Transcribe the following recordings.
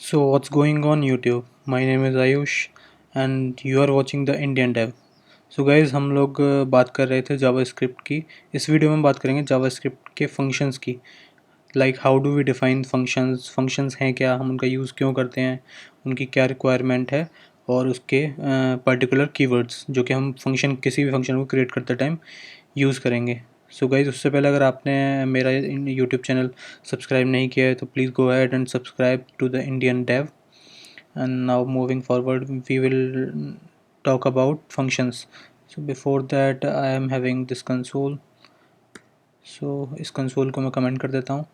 So what's going on YouTube? My name is Ayush and you are watching the Indian Dev. So guys हम लोग बात कर रहे थे जावास्क्रिप्ट की। इस वीडियो में बात करेंगे जावास्क्रिप्ट के फंक्शंस की। Like how do we define functions, functions हैं क्या, हम उनका यूज़ क्यों करते हैं, उनकी क्या रिक्वायरमेंट है और उसके पर्टिकुलर कीवर्ड्स जो कि हम फंक्शन किसी भी फंक्शन को क्रिएट करते टाइम यूज़ करेंगे। सो गाइज उससे पहले अगर आपने मेरा यूट्यूब चैनल सब्सक्राइब नहीं किया है तो please go ahead and subscribe to the Indian Dev. And now moving forward we will talk about functions. So before that I am having this console. इस कंसोल को मैं कमेंट कर देता हूँ।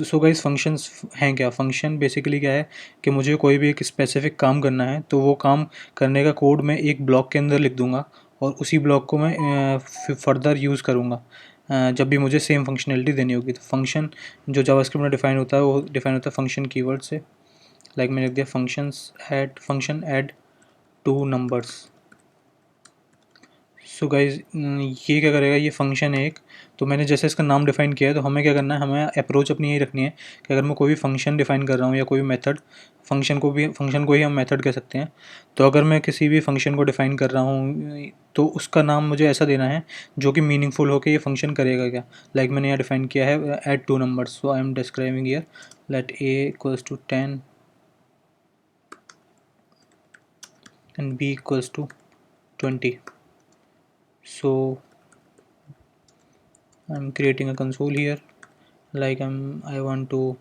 सो गाइस फंक्शंस हैं क्या? Function basically क्या है कि मुझे कोई भी एक स्पेसिफिक काम करना है तो वो काम करने का कोड मैं एक ब्लॉक के अंदर लिख दूँगा और उसी ब्लॉक को मैं फर्दर यूज़ करूँगा जब भी मुझे सेम फंक्शनैलिटी देनी होगी। तो फंक्शन जो जावास्क्रिप्ट में डिफाइन होता है वो डिफाइन होता है फंक्शन कीवर्ड से। लाइक मैंने लिख दिया function add two numbers. So guys ये क्या करेगा, ये फंक्शन है एक। तो मैंने जैसे इसका नाम डिफाइन किया है तो हमें क्या करना है, हमें अप्रोच अपनी यही रखनी है कि अगर मैं कोई भी फंक्शन डिफाइन कर रहा हूँ या कोई भी मेथड, फंक्शन को ही हम मेथड कह सकते हैं। तो अगर मैं किसी भी फंक्शन को डिफाइन कर रहा हूँ तो उसका नाम मुझे ऐसा देना है जो कि मीनिंगफुल हो कि ये फंक्शन करेगा क्या। लाइक मैंने यहाँ डिफाइन किया है add two numbers. So I am describing here let a equals to 10 and b equals to 20. So I'm creating a console here. Like I want to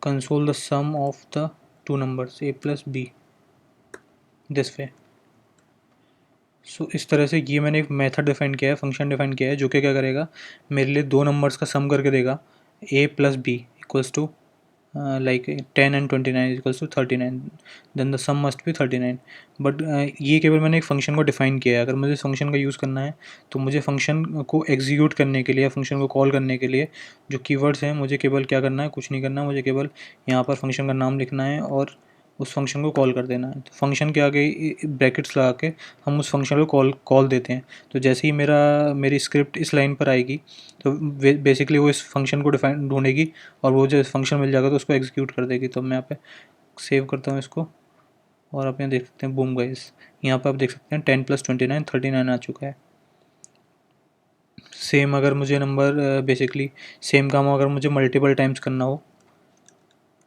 console the sum of the two numbers a plus b this way. इस तरह से ये मैंने एक method define किया है, function define किया है जो कि क्या करेगा, मेरे लिए दो नंबर्स का सम करके देगा a plus B equals to like 10 and 29 is equals to 39, then the sum must be 39. But ये केवल मैंने एक फंक्शन को डिफाइन किया है। अगर मुझे फंक्शन का यूज़ करना है तो मुझे फंक्शन को एग्जीक्यूट करने के लिए या फंक्शन को कॉल करने के लिए जो कीवर्ड्स हैं, मुझे केवल क्या करना है, कुछ नहीं करना, मुझे केवल यहाँ पर फंक्शन का नाम लिखना है और उस फंक्शन को कॉल कर देना है। तो फंक्शन के आगे ब्रैकेट्स लगा के हम उस फंक्शन को कॉल देते हैं। तो जैसे ही मेरी स्क्रिप्ट इस लाइन पर आएगी तो बेसिकली वो इस फंक्शन को डिफाइन ढूंढेगी और वो जो फंक्शन मिल जाएगा तो उसको एग्जीक्यूट कर देगी। तो मैं यहाँ पे सेव करता हूँ इसको और आप यहाँ देख सकते हैं, बूम गाइस, यहाँ पे आप देख सकते हैं 10 + 29 39 आ चुका है। सेम अगर मुझे नंबर बेसिकली सेम काम अगर मुझे मल्टीपल टाइम्स करना हो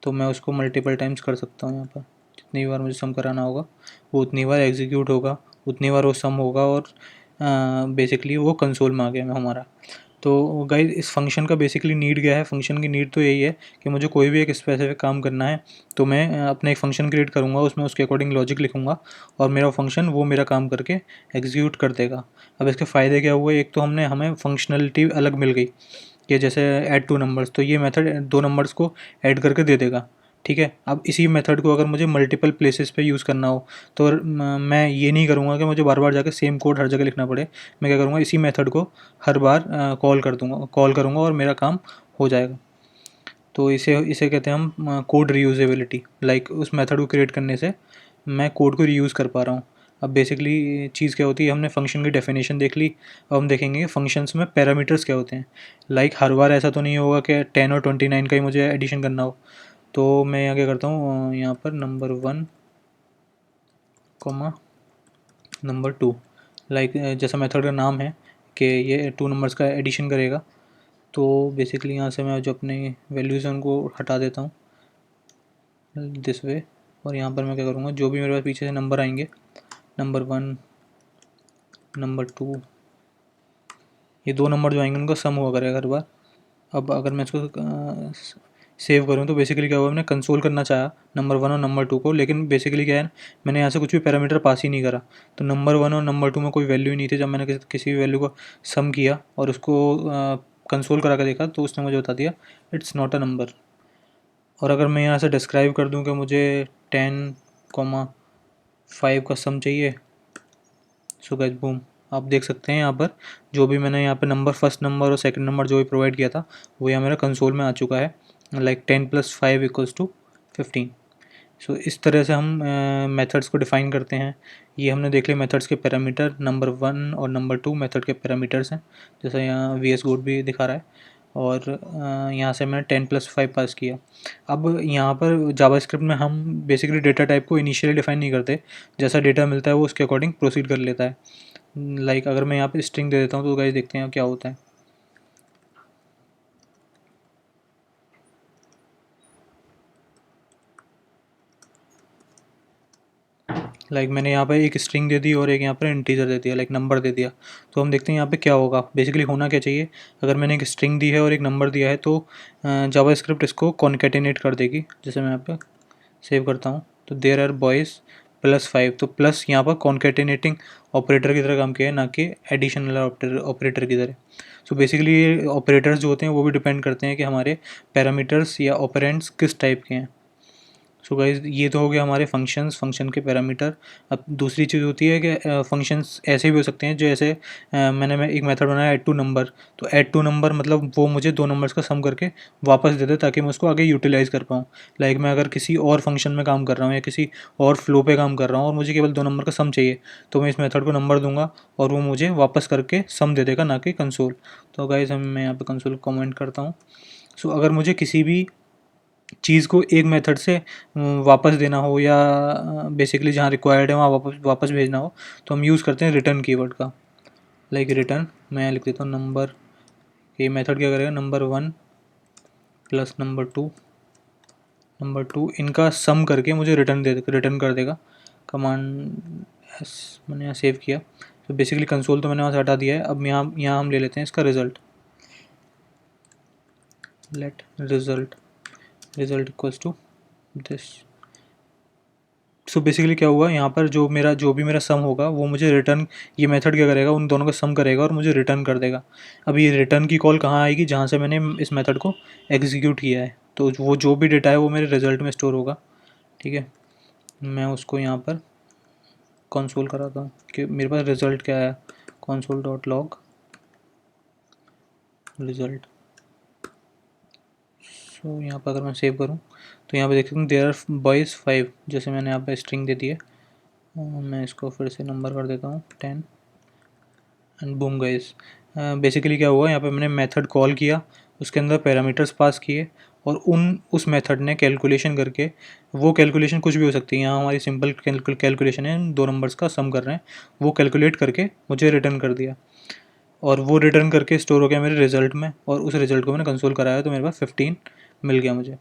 तो मैं उसको मल्टीपल टाइम्स कर सकता हूँ। यहाँ पर जितनी बार मुझे सम कराना होगा वो उतनी बार एग्जीक्यूट होगा, उतनी बार वो सम होगा और बेसिकली वो कंसोल में आ गया हमारा। तो गाइस इस फंक्शन का बेसिकली नीड क्या है? फंक्शन की नीड तो यही है कि मुझे कोई भी एक स्पेसिफिक काम करना है तो मैं अपना एक फ़ंक्शन क्रिएट करूँगा, उसमें उसके अकॉर्डिंग लॉजिक लिखूँगा और मेरा फंक्शन वो मेरा काम करके एग्जीक्यूट कर देगा। अब इसके फ़ायदे क्या हुए? एक तो हमें फंक्शनलिटी अलग मिल गई कि जैसे ऐड टू नंबर्स, तो ये मेथड दो नंबर्स को ऐड करके दे देगा, ठीक है। अब इसी मेथड को अगर मुझे मल्टीपल प्लेसेस पे यूज़ करना हो तो मैं ये नहीं करूँगा कि मुझे बार बार जाके सेम कोड हर जगह लिखना पड़े। मैं क्या करूँगा, इसी मेथड को हर बार कॉल करूँगा और मेरा काम हो जाएगा। तो इसे इसे कहते हैं हम कोड रीयूजेबिलिटी। लाइक उस मेथड को क्रिएट करने से मैं कोड को रीयूज़ कर पा रहा हूँ। अब बेसिकली चीज़ क्या होती है, हमने फंक्शन की डेफिनेशन देख ली। अब हम देखेंगे कि फंक्शंस में पैरामीटर्स क्या होते हैं। लाइक हर बार ऐसा तो नहीं होगा कि 10 और 29 का ही मुझे एडिशन करना हो। तो मैं यहाँ क्या करता हूँ, यहाँ पर नंबर 1 कॉमा नंबर 2, लाइक जैसा मेथड का नाम है कि ये 2 नंबर्स का एडिशन करेगा। तो बेसिकली यहाँ से मैं जो अपने वैल्यूज़ हैं उनको हटा देता हूँ दिस वे। और यहाँ पर मैं क्या करूँगा, जो भी मेरे पास पीछे से नंबर आएंगे, नंबर 1 नंबर 2, ये दो नंबर जो आएंगे उनका सम हुआ करेगा हर बार। अब अगर मैं इसको सेव करूँ तो बेसिकली क्या हुआ, मैंने कंसोल करना चाहा नंबर 1 और नंबर 2 को, लेकिन बेसिकली क्या है, मैंने यहाँ से कुछ भी पैरामीटर पास ही नहीं करा। तो नंबर 1 और नंबर 2 में कोई वैल्यू ही नहीं थी। जब मैंने किसी भी वैल्यू को सम किया और उसको कंसोल करा कर देखा तो उसने मुझे बता दिया इट्स नॉट अ नंबर। और अगर मैं यहाँ से डिस्क्राइब कर दूँ कि मुझे 10,5 का सम चाहिए, सो गाइस बूम, आप देख सकते हैं यहाँ पर जो भी मैंने यहाँ पे नंबर, फर्स्ट नंबर और सेकंड नंबर जो भी प्रोवाइड किया था वो यहाँ मेरा कंसोल में आ चुका है। लाइक 10 + 5 = 15। सो इस तरह से हम मेथड्स को डिफ़ाइन करते हैं। ये हमने देख लिया मेथड्स के पैरामीटर, नंबर 1 और नंबर 2 मेथड के पैरामीटर्स हैं, जैसा यहाँ वी एस कोड भी दिखा रहा है। और यहाँ से मैंने 10+5 पास किया। अब यहाँ पर जावास्क्रिप्ट में हम बेसिकली डेटा टाइप को इनिशियली डिफाइन नहीं करते, जैसा डेटा मिलता है वो उसके अकॉर्डिंग प्रोसीड कर लेता है। लाइक अगर मैं यहाँ पे स्ट्रिंग दे देता हूँ तो गाइस देखते हैं क्या होता है। लाइक मैंने यहाँ पे एक स्ट्रिंग दे दी और एक यहाँ पर इंटीजर दे दिया, लाइक नंबर दे दिया। तो हम देखते हैं यहाँ पे क्या होगा। बेसिकली होना क्या चाहिए, अगर मैंने एक स्ट्रिंग दी है और एक नंबर दिया है तो जावास्क्रिप्ट इसको कॉन्केटिनेट कर देगी। जैसे मैं यहाँ पे सेव करता हूँ तो देयर आर बॉयज़ +5, तो प्लस यहाँ पर कॉन्केटिनेटिंग ऑपरेटर की तरह काम किया है, ना कि एडिशनल ऑपरेटर की तरह। सो बेसिकली ये ऑपरेटर्स जो होते हैं वो भी डिपेंड करते हैं कि हमारे पैरामीटर्स या ऑपरेंड्स किस टाइप के हैं। सो गाइज ये तो हो गया हमारे फंक्शंस, फंक्शन के पैरामीटर। अब दूसरी चीज़ होती है कि फंक्शंस ऐसे भी हो सकते हैं, जो ऐसे मैं एक मेथड बनाया ऐड टू नंबर। तो ऐड टू नंबर मतलब वो मुझे दो नंबर्स का सम करके वापस दे दे ताकि मैं उसको आगे यूटिलाइज़ कर पाऊँ। लाइक मैं अगर किसी और फंक्शन में काम कर रहा हूँ या किसी और फ्लो पे काम कर रहा हूँ और मुझे केवल दो नंबर का सम चाहिए, तो मैं इस मेथड को नंबर दूंगा और वो मुझे वापस करके सम दे देगा, ना कि कंसोल। तो गाइज मैं यहाँ पे कंसोल कमेंट करता हूँ। सो अगर मुझे किसी भी चीज़ को एक मेथड से वापस देना हो या बेसिकली जहाँ रिक्वायर्ड है वहाँ वापस वापस भेजना हो, तो हम यूज़ करते हैं रिटर्न कीवर्ड का। लाइक रिटर्न मैं लिख देता हूँ नंबर। ये मेथड क्या करेगा, नंबर 1 प्लस नंबर टू इनका सम करके मुझे रिटर्न कर देगा। कमांड एस मैंने यहाँ सेव किया। तो बेसिकली कंसोल तो मैंने वहाँ से हटा दिया है। अब यहाँ हम ले लेते हैं इसका result. Let result equals to this. So basically क्या हुआ, यहाँ पर जो भी मेरा सम होगा वो मुझे रिटर्न, ये मेथड क्या करेगा, उन दोनों का सम करेगा और मुझे रिटर्न कर देगा। अब ये रिटर्न की कॉल कहाँ आएगी, जहाँ से मैंने इस मेथड को एग्जीक्यूट किया है। तो वो जो भी डेटा है वो मेरे रिजल्ट में स्टोर होगा। ठीक है, मैं उसको यहाँ पर कंसोल कराता हूँ कि मेरे पास रिज़ल्ट क्या आया। console.log result. सो यहाँ पर अगर मैं सेव करूँ तो यहाँ पे देख सकते हैं देयर आर बॉयज़ 5, जैसे मैंने यहाँ पर स्ट्रिंग दे दी है। मैं इसको फिर से नंबर कर देता हूँ 10 एंड बूम गाइस। बेसिकली क्या हुआ, यहाँ पे मैंने मेथड कॉल किया, उसके अंदर पैरामीटर्स पास किए और उस मेथड ने कैलकुलेशन करके, वो कैलकुलेशन कुछ भी हो सकती है, यहाँ हमारी सिंपल कैलकुलेशन है, दो नंबर्स का सम कर रहे हैं, वो कैलकुलेट करके मुझे रिटर्न कर दिया। और वो रिटर्न करके स्टोर हो गया मेरे रिजल्ट में, और उस रिजल्ट को मैंने कंसोल कराया तो मेरे पास 15 मिल गया, मुझे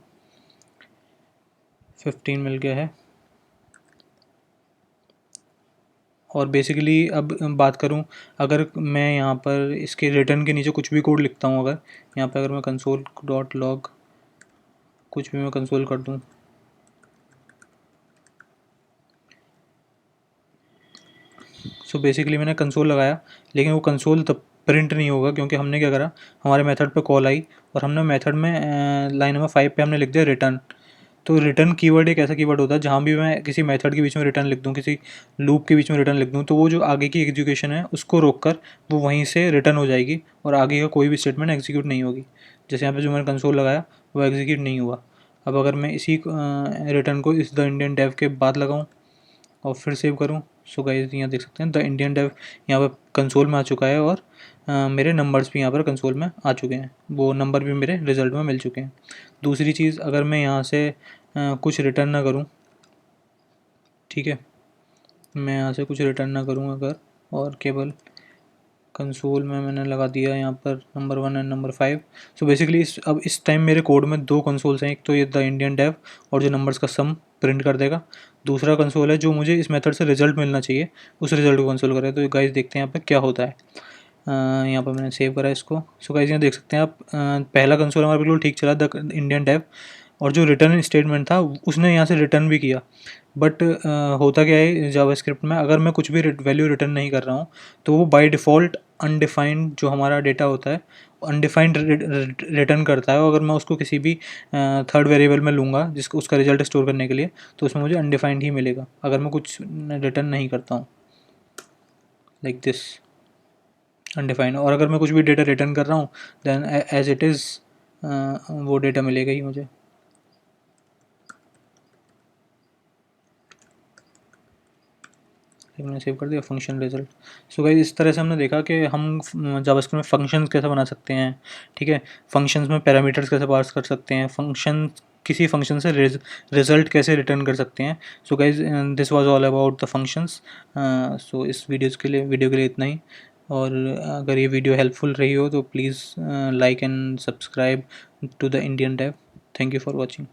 15 मिल गया है। और बेसिकली अब बात करूं, अगर मैं यहाँ पर इसके रिटर्न के नीचे कुछ भी कोड लिखता हूँ, अगर यहाँ पे अगर मैं console.log कुछ भी मैं कंसोल कर दूँ, सो बेसिकली मैंने कंसोल लगाया, लेकिन वो कंसोल तब प्रिंट नहीं होगा क्योंकि हमने क्या करा, हमारे मेथड पे कॉल आई और हमने मेथड में लाइन नंबर 5 पे हमने लिख दिया रिटर्न। तो रिटर्न कीवर्ड एक ऐसा कीवर्ड होता है जहाँ भी मैं किसी मेथड के बीच में रिटर्न लिख दूँ, किसी लूप के बीच में रिटर्न लिख दूँ, तो वो जो आगे की एग्जीक्यूशन है उसको रोक कर वो वहीं से रिटर्न हो जाएगी और आगे का कोई भी स्टेटमेंट एग्जीक्यूट नहीं होगी। जैसे यहाँ पे जो मैंने कंसोल लगाया वो एग्जीक्यूट नहीं हुआ। अब अगर मैं इसी रिटर्न को इस द इंडियन डेव के बाद लगाऊँ और फिर सेव करूँ, सो गाइस यहाँ देख सकते हैं द इंडियन डेव यहाँ पर कंसोल में आ चुका है और मेरे नंबर्स भी यहाँ पर कंसोल में आ चुके हैं, वो नंबर भी मेरे रिज़ल्ट में मिल चुके हैं। दूसरी चीज़, अगर मैं यहाँ से कुछ रिटर्न ना करूँ, ठीक है, मैं यहाँ से कुछ रिटर्न ना करूँ अगर, और केवल कंसोल में मैंने लगा दिया यहाँ पर number 1 and number 5। So basically अब इस टाइम मेरे कोड में दो कंसोल्स हैं, एक तो ये द इंडियन डेव और जो नंबर्स का सम प्रिंट कर देगा, दूसरा कंसोल है जो मुझे इस मेथड से रिजल्ट मिलना चाहिए, उस रिजल्ट को कंसोल करेगा। तो गाइस देखते हैं यहाँ पे क्या होता है। यहाँ पर मैंने सेव करा इसको। सो गाइस यहाँ देख सकते हैं आप, पहला कंसोल हमारा बिल्कुल ठीक चला, द इंडियन डेव, और जो रिटर्न स्टेटमेंट था उसने यहाँ से रिटर्न भी किया। बट होता क्या है जावास्क्रिप्ट में, अगर मैं कुछ भी वैल्यू रिटर्न नहीं कर रहा हूँ तो वो बाय डिफ़ॉल्ट अनडिफाइंड जो हमारा डेटा होता है अनडिफाइंड रिटर्न करता है। और अगर मैं उसको किसी भी थर्ड वेरिएबल में लूँगा जिसको उसका रिजल्ट स्टोर करने के लिए, तो उसमें मुझे अनडिफाइंड ही मिलेगा अगर मैं कुछ रिटर्न नहीं करता हूँ, लाइक दिस अनडिफाइंड। और अगर मैं कुछ भी डेटा रिटर्न कर रहा हूँ देन एज इट इज़ वो डेटा मिलेगा ही मुझे। मैंने सेव कर दिया फंक्शन रिजल्ट। सो गाइस इस तरह से हमने देखा कि हम जावास्क्रिप्ट में फंक्शंस कैसे बना सकते हैं, ठीक है, फंक्शंस में पैरामीटर्स कैसे पास कर सकते हैं, फंक्शन किसी फंक्शन से रिजल्ट कैसे रिटर्न कर सकते हैं। So guys this was all about the functions. So इस वीडियो के लिए इतना ही। और अगर ये वीडियो हेल्पफुल रही हो तो please like and subscribe to the Indian Dev. Thank you for watching.